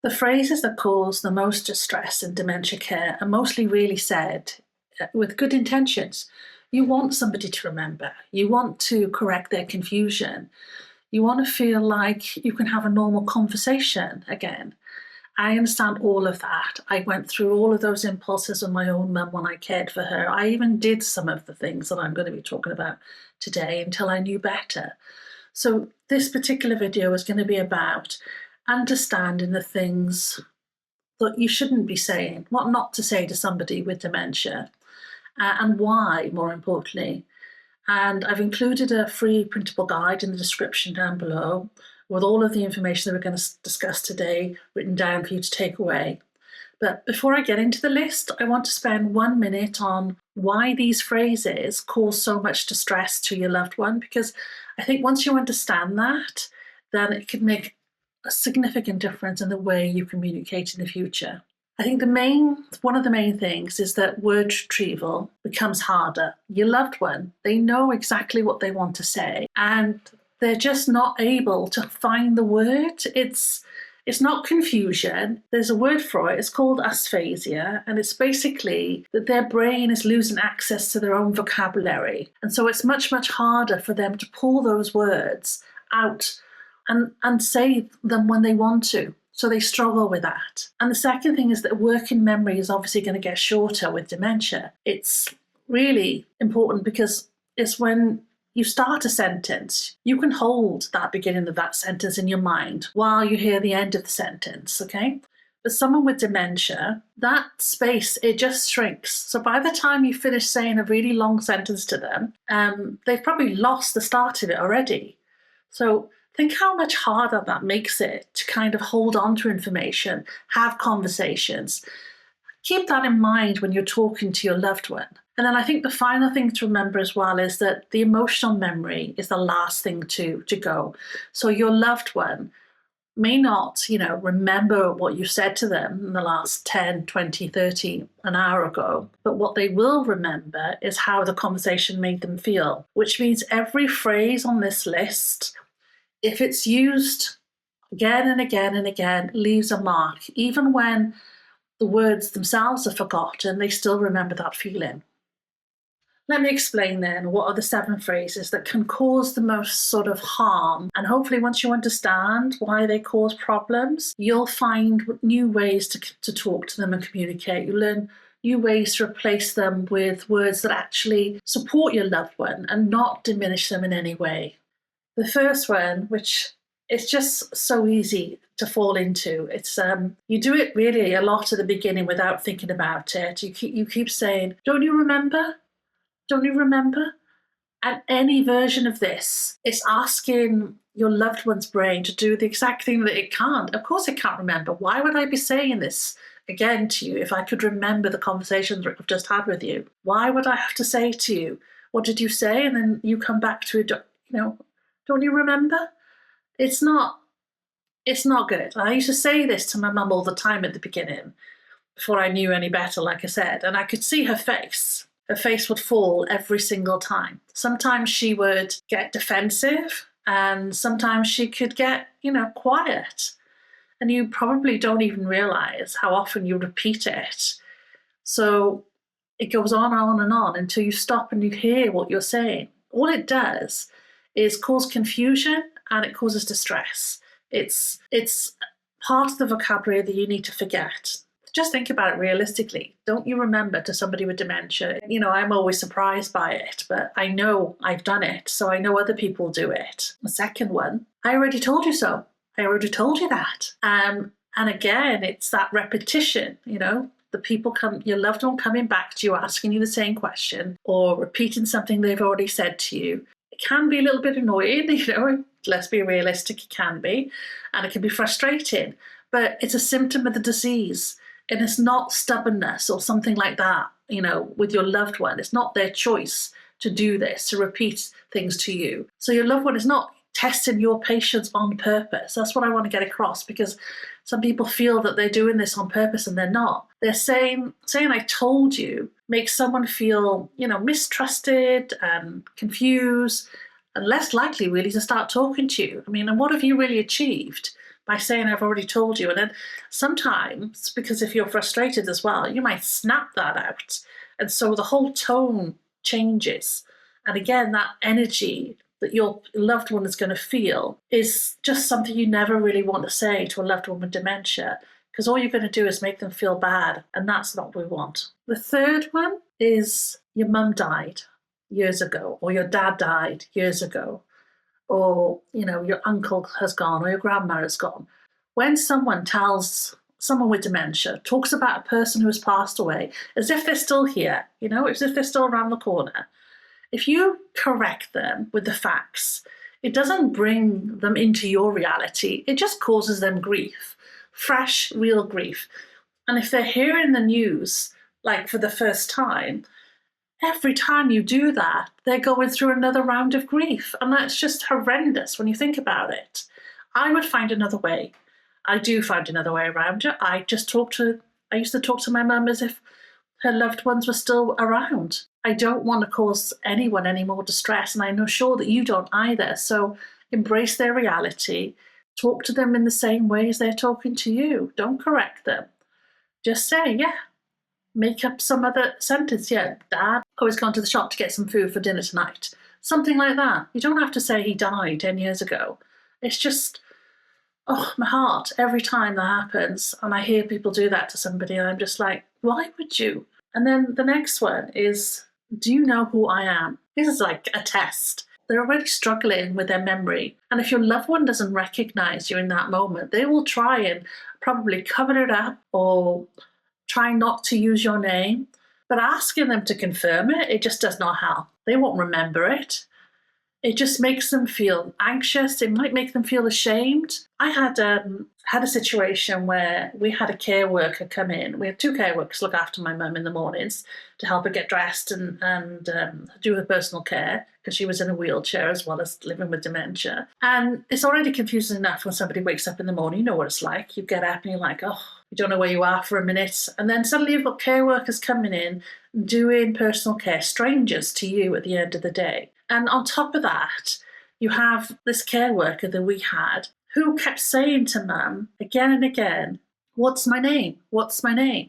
The phrases that cause the most distress in dementia care are mostly really said with good intentions. You want somebody to remember. You want to correct their confusion. You want to feel like you can have a normal conversation again. I understand all of that. I went through all of those impulses with my own mum when I cared for her. I even did some of the things that I'm going to be talking about today until I knew better. So this particular video is going to be about understanding the things that you shouldn't be saying, what not to say to somebody with dementia, and why, more importantly. And I've included a free printable guide in the description down below with all of the information that we're going to discuss today written down for you to take away. But before I get into the list, I want to spend 1 minute on why these phrases cause so much distress to your loved one, because I think once you understand that, then it can make a significant difference in the way you communicate in the future. I think one of the main things is that word retrieval becomes harder. Your loved one, they know exactly what they want to say, and they're just not able to find the word. It's not confusion. There's a word for it. It's called aphasia, and it's basically that their brain is losing access to their own vocabulary. And so it's much, much harder for them to pull those words out and say them when they want to. So they struggle with that. And the second thing is that working memory is obviously going to get shorter with dementia. It's really important because it's when you start a sentence, you can hold that beginning of that sentence in your mind while you hear the end of the sentence, okay? But someone with dementia, that space, it just shrinks. So by the time you finish saying a really long sentence to them, they've probably lost the start of it already. So think how much harder that makes it to kind of hold on to information, have conversations. Keep that in mind when you're talking to your loved one. And then I think the final thing to remember as well is that the emotional memory is the last thing to go. So your loved one may not, remember what you said to them in the last 10, 20, 30, an hour ago. But what they will remember is how the conversation made them feel, which means every phrase on this list, if it's used again and again and again, leaves a mark. Even when the words themselves are forgotten, they still remember that feeling. Let me explain then what are the 7 phrases that can cause the most sort of harm. And hopefully once you understand why they cause problems, you'll find new ways to talk to them and communicate. You learn new ways to replace them with words that actually support your loved one and not diminish them in any way. The first one, which is just so easy to fall into, it's you do it really a lot at the beginning without thinking about it. You keep saying, "Don't you remember? Don't you remember?" And any version of this is asking your loved one's brain to do the exact thing that it can't. Of course it can't remember. Why would I be saying this again to you if I could remember the conversation that I've just had with you? Why would I have to say to you, "What did you say?" And then you come back to it, "Don't you remember?" It's not good. I used to say this to my mum all the time at the beginning, before I knew any better, like I said, and I could see her face. Her face would fall every single time. Sometimes she would get defensive, and sometimes she could get, quiet. And you probably don't even realize how often you repeat it. So it goes on and on until you stop and you hear what you're saying. All it does is cause confusion and it causes distress. It's part of the vocabulary that you need to forget. Just think about it realistically. Don't you remember to somebody with dementia? I'm always surprised by it, but I know I've done it, so I know other people do it. The second one, "I already told you so. I already told you that." And again, it's that repetition, your loved one coming back to you, asking you the same question or repeating something they've already said to you. It can be a little bit annoying, let's be realistic, it can be, and it can be frustrating, but it's a symptom of the disease. And it's not stubbornness or something like that, with your loved one. It's not their choice to do this, to repeat things to you. So your loved one is not testing your patience on purpose. That's what I want to get across, because some people feel that they're doing this on purpose and they're not. They're saying "I told you" makes someone feel, mistrusted and confused and less likely really to start talking to you. And what have you really achieved by saying, I've already told you. And then sometimes, because if you're frustrated as well, you might snap that out. And so the whole tone changes. And again, that energy that your loved one is going to feel is just something you never really want to say to a loved one with dementia, because all you're going to do is make them feel bad. And that's not what we want. The third one is your mum died years ago, or your dad died years ago, or your uncle has gone, or your grandma has gone. When someone tells someone with dementia, talks about a person who has passed away as if they're still here, as if they're still around the corner, if you correct them with the facts, it doesn't bring them into your reality. It just causes them grief, fresh, real grief. And if they're hearing the news, like for the first time, every time you do that, they're going through another round of grief. And that's just horrendous when you think about it. I would find another way. I do find another way around it. I used to talk to my mum as if her loved ones were still around. I don't want to cause anyone any more distress, and I'm sure that you don't either. So embrace their reality. Talk to them in the same way as they're talking to you. Don't correct them. Just say, yeah. Make up some other sentence. Yeah, Dad always gone to the shop to get some food for dinner tonight. Something like that. You don't have to say he died 10 years ago. It's just, my heart, every time that happens, and I hear people do that to somebody, and I'm just like, why would you? And then the next one is, do you know who I am? This is like a test. They're already struggling with their memory. And if your loved one doesn't recognize you in that moment, they will try and probably cover it up or try not to use your name. But asking them to confirm it just does not help. They won't remember it. It just makes them feel anxious. It might make them feel ashamed. I had a situation where we had a care worker come in. We had 2 care workers look after my mum in the mornings to help her get dressed and do her personal care, because she was in a wheelchair as well as living with dementia. And it's already confusing enough when somebody wakes up in the morning. You know what it's like. You get up and you're like, you don't know where you are for a minute. And then suddenly you've got care workers coming in, doing personal care, strangers to you at the end of the day. And on top of that, you have this care worker that we had who kept saying to Mum again and again, what's my name? What's my name?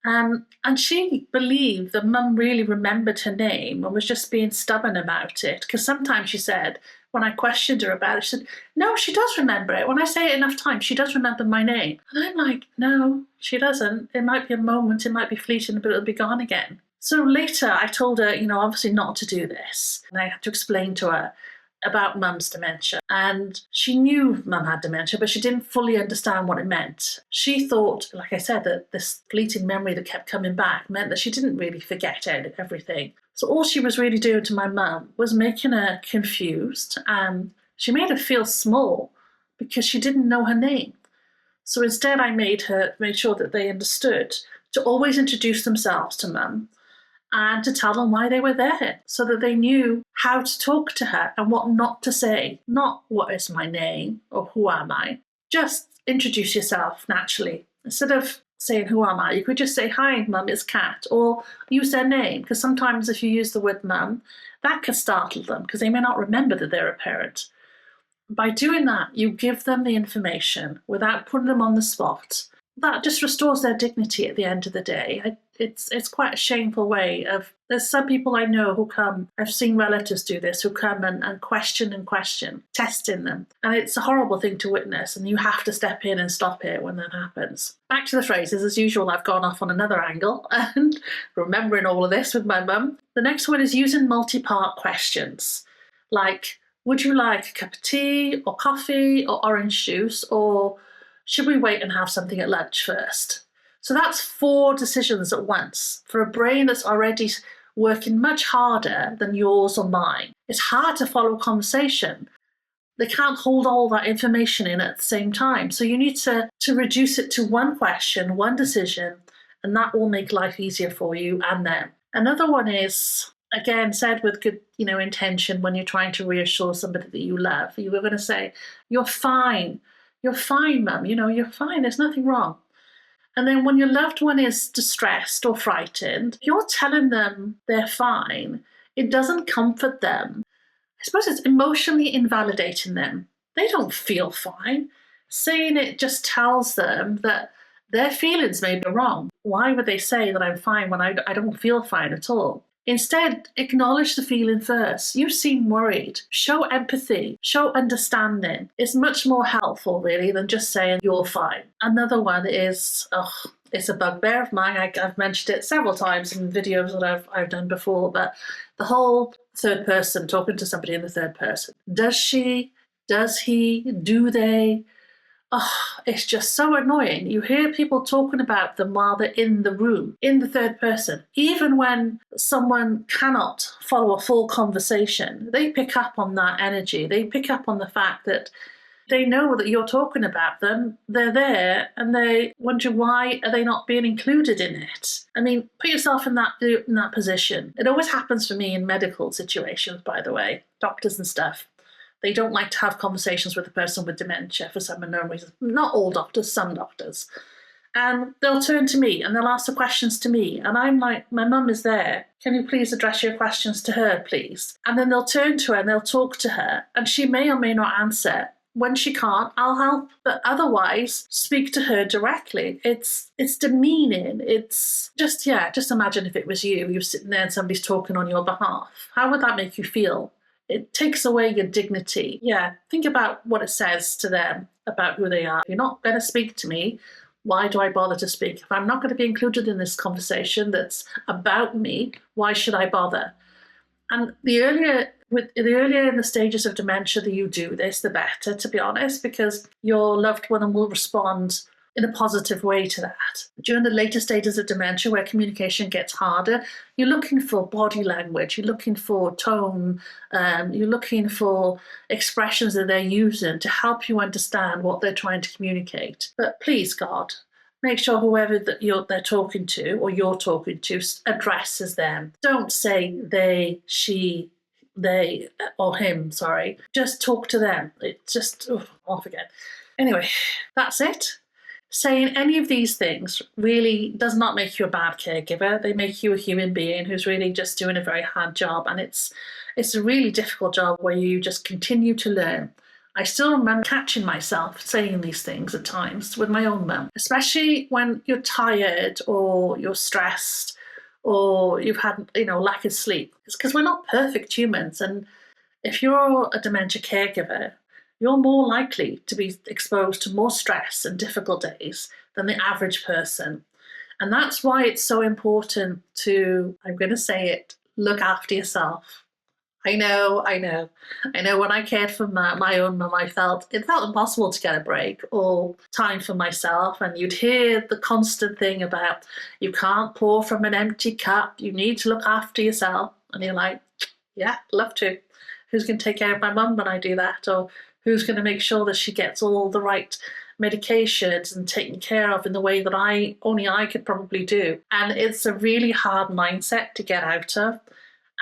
And she believed that Mum really remembered her name and was just being stubborn about it. Because sometimes she said, when I questioned her about it, she said, no, she does remember it. When I say it enough times, she does remember my name. And I'm like, no, she doesn't. It might be a moment, it might be fleeting, but it'll be gone again. So later I told her, obviously not to do this. And I had to explain to her about Mum's dementia. And she knew Mum had dementia, but she didn't fully understand what it meant. She thought, like I said, that this fleeting memory that kept coming back meant that she didn't really forget everything. So all she was really doing to my mum was making her confused, and she made her feel small because she didn't know her name. So instead I made sure that they understood to always introduce themselves to Mum and to tell them why they were there, so that they knew how to talk to her and what not to say. Not what is my name or who am I. Just introduce yourself naturally. Instead of saying who am I, you could just say, hi, Mum, it's Kat, or use their name, because sometimes if you use the word Mum, that could startle them because they may not remember that they're a parent. By doing that, you give them the information without putting them on the spot. That just restores their dignity at the end of the day. It's quite a shameful way of. There's some people I know who come. I've seen relatives do this, who come and question, testing them, and it's a horrible thing to witness. And you have to step in and stop it when that happens. Back to the phrases, as usual. I've gone off on another angle and remembering all of this with my mum. The next one is using multi-part questions, like, would you like a cup of tea or coffee or orange juice, or should we wait and have something at lunch first? So that's 4 decisions at once for a brain that's already working much harder than yours or mine. It's hard to follow a conversation. They can't hold all that information in at the same time. So you need to reduce it to 1 question, 1 decision, and that will make life easier for you and them. Another one is, again, said with good, intention, when you're trying to reassure somebody that you love. You were going to say, you're fine. You're fine, Mum. You're fine. There's nothing wrong. And then when your loved one is distressed or frightened, you're telling them they're fine. It doesn't comfort them. I suppose it's emotionally invalidating them. They don't feel fine. Saying it just tells them that their feelings may be wrong. Why would they say that I'm fine when I don't feel fine at all? Instead, acknowledge the feeling first. You seem worried. Show empathy. Show understanding. It's much more helpful, really, than just saying you're fine. Another one is, it's a bugbear of mine. I've mentioned it several times in videos that I've done before, but the whole third person, talking to somebody in the third person. Does she? Does he? Do they? It's just so annoying. You hear people talking about them while they're in the room, in the third person. Even when someone cannot follow a full conversation, they pick up on that energy. They pick up on the fact that they know that you're talking about them, they're there, and they wonder why are they not being included in it. I mean, put yourself in that position. It always happens for me in medical situations, by the way, doctors and stuff. They don't like to have conversations with a person with dementia for some unknown reason. Not all doctors, some doctors. And they'll turn to me and they'll ask the questions to me. And I'm like, my mum is there. Can you please address your questions to her, please? And then they'll turn to her and they'll talk to her. And she may or may not answer. When she can't, I'll help. But otherwise, speak to her directly. It's demeaning. It's just imagine if it was you. You're sitting there and somebody's talking on your behalf. How would that make you feel? It takes away your dignity. Yeah, think about what it says to them about who they are. If you're not going to speak to me, why do I bother to speak? If I'm not going to be included in this conversation that's about me, why should I bother? And the earlier in the stages of dementia that you do this, the better, to be honest, because your loved one will respond in a positive way to that. During the later stages of dementia, where communication gets harder, you're looking for body language, you're looking for tone, you're looking for expressions that they're using to help you understand what they're trying to communicate. But please, God, make sure whoever they're talking to or you're talking to addresses them. Don't say they, she, they, or him, sorry. Just talk to them. It's just, I'll forget. Anyway, that's it. Saying any of these things really does not make you a bad caregiver. They make you a human being who's really just doing a very hard job. And it's a really difficult job where you just continue to learn. I still remember catching myself saying these things at times with my own mum, especially when you're tired or you're stressed or you've had, lack of sleep. It's because we're not perfect humans. And if you're a dementia caregiver, you're more likely to be exposed to more stress and difficult days than the average person. And that's why it's so important to, I'm going to say it, look after yourself. I know. When I cared for my own mum, it felt impossible to get a break or time for myself. And you'd hear the constant thing about, you can't pour from an empty cup. You need to look after yourself. And you're like, yeah, love to. Who's going to take care of my mum when I do that? Or who's going to make sure that she gets all the right medications and taken care of in the way that only I could probably do? And it's a really hard mindset to get out of.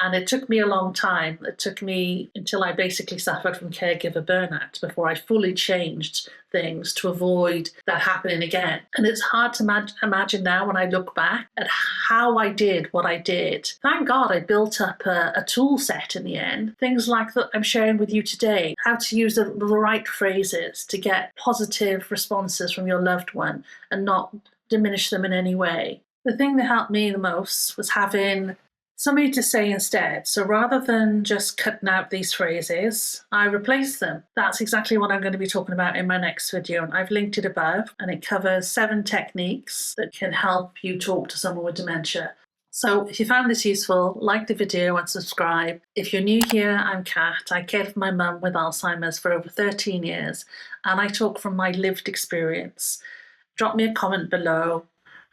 And it took me a long time. It took me until I basically suffered from caregiver burnout before I fully changed things to avoid that happening again. And it's hard to imagine now when I look back at how I did what I did. Thank God I built up a tool set in the end. Things like that I'm sharing with you today. How to use the right phrases to get positive responses from your loved one and not diminish them in any way. The thing that helped me the most was having somebody to say instead. So rather than just cutting out these phrases, I replace them. That's exactly what I'm going to be talking about in my next video. And I've linked it above, and it covers 7 techniques that can help you talk to someone with dementia. So if you found this useful, like the video and subscribe. If you're new here, I'm Kat. I cared for my mum with Alzheimer's for over 13 years, and I talk from my lived experience. Drop me a comment below.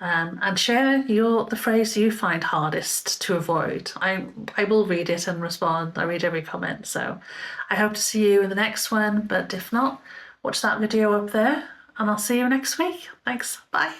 And share the phrase you find hardest to avoid. I will read it and respond. I read every comment. So I hope to see you in the next one. But if not, watch that video up there and I'll see you next week. Thanks. Bye.